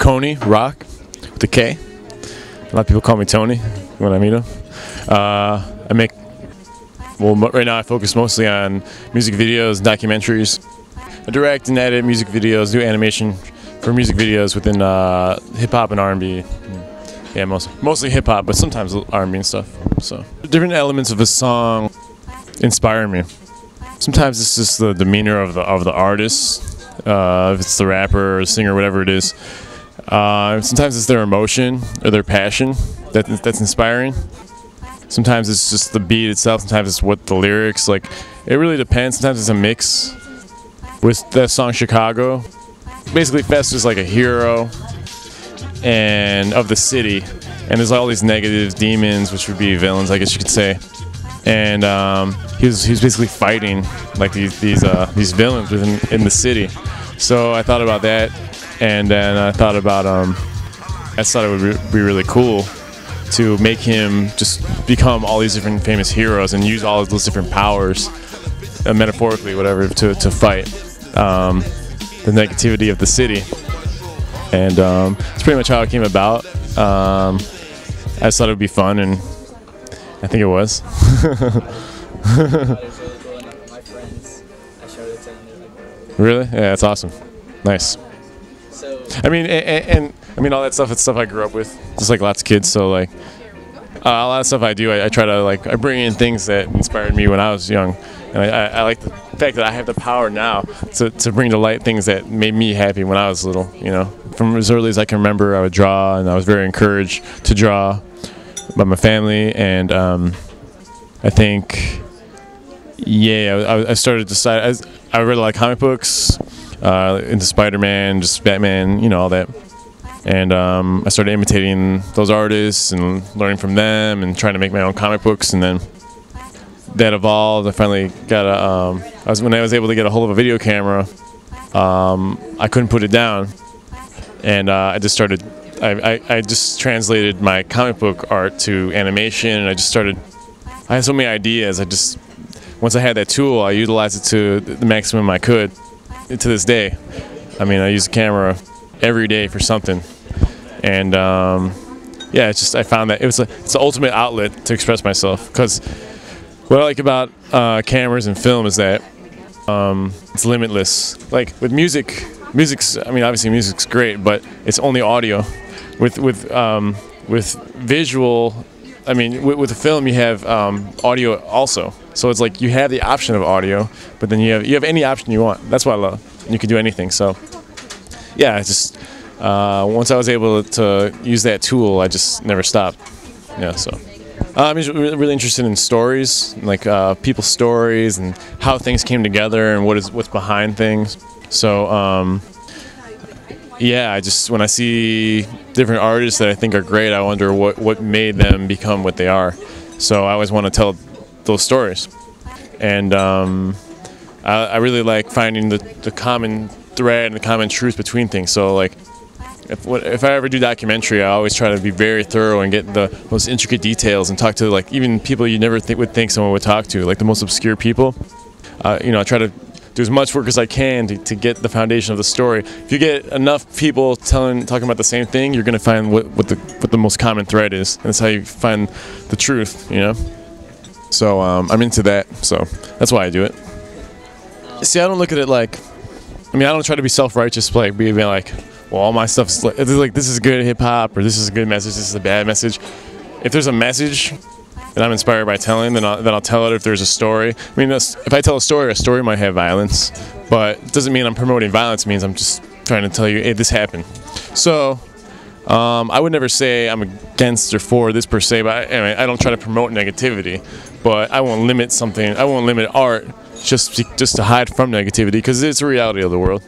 Konee Rok with a K. A lot of people call me Tony when I meet them. Right now I focus mostly on music videos, documentaries. I direct and edit music videos, do animation for music videos within hip-hop and R&B. Yeah, mostly hip-hop, but sometimes R&B and stuff. So different elements of a song inspire me. Sometimes it's just the demeanor of the artist, if it's the rapper or the singer, whatever it is. Sometimes it's their emotion or their passion that's inspiring. Sometimes it's just the beat itself. Sometimes it's what the lyrics, like, it really depends. Sometimes it's a mix. With the song Chicago, basically Fest is like a hero and of the city, and there's all these negative demons, which would be villains, I guess you could say. And he was basically fighting like these villains in the city. So I thought about that, and then I thought about I thought it would be really cool to make him just become all these different famous heroes and use all of those different powers, metaphorically, whatever, to fight the negativity of the city. And it's pretty much how it came about. I just thought it would be fun, and I think it was. My friends, I showed it to them. They're like, really? Yeah, that's awesome. Nice. so I mean, and I mean, all that stuff. It's stuff I grew up with, just like lots of kids. So like, a lot of stuff I do, I try to I bring in things that inspired me when I was young, and I like the fact that I have the power now to bring to light things that made me happy when I was little. You know, from as early as I can remember, I would draw, and I was very encouraged to draw by my family, and I think, yeah, I started to decide. I read a lot of comic books, into Spider-Man, just Batman, you know, all that. And I started imitating those artists and learning from them and trying to make my own comic books. And then that evolved. I finally got when I was able to get a hold of a video camera, I couldn't put it down. And I just started, I just translated my comic book art to animation. And I had so many ideas. Once I had that tool, I utilized it to the maximum I could. To this day, I mean, I use a camera every day for something, and yeah, I found that it's the ultimate outlet to express myself. Because what I like about cameras and film is that it's limitless. Like with music's, I mean, obviously music's great, but it's only audio. With visual, I mean, with a film you have audio also. So it's like you have the option of audio, but then you have any option you want. That's what I love. You can do anything. So yeah, once I was able to use that tool, I just never stopped. Yeah, so I'm just really interested in stories, like people's stories and how things came together and what's behind things. So yeah, when I see different artists that I think are great, I wonder what made them become what they are. So I always want to tell those stories, and I really like finding the common thread and the common truth between things. So like, if I ever do documentary, I always try to be very thorough and get the most intricate details and talk to like even people you never would think someone would talk to, like the most obscure people. You know, I try to do as much work as I can to get the foundation of the story. If you get enough people talking about the same thing, you're going to find what the most common thread is, and that's how you find the truth. You know. So I'm into that. So that's why I do it. See, I don't look at it like, I mean, I don't try to be self-righteous, like being like, well, all my stuff's like this is good hip hop, or this is a good message, this is a bad message. If there's a message that I'm inspired by telling, then I'll tell it. If there's a story, I mean, if I tell a story might have violence, but it doesn't mean I'm promoting violence. It means I'm just trying to tell you, hey, this happened. So I would never say I'm against or for this per se, but anyway, I don't try to promote negativity. But I won't limit something. I won't limit art just to hide from negativity, because it's a reality of the world.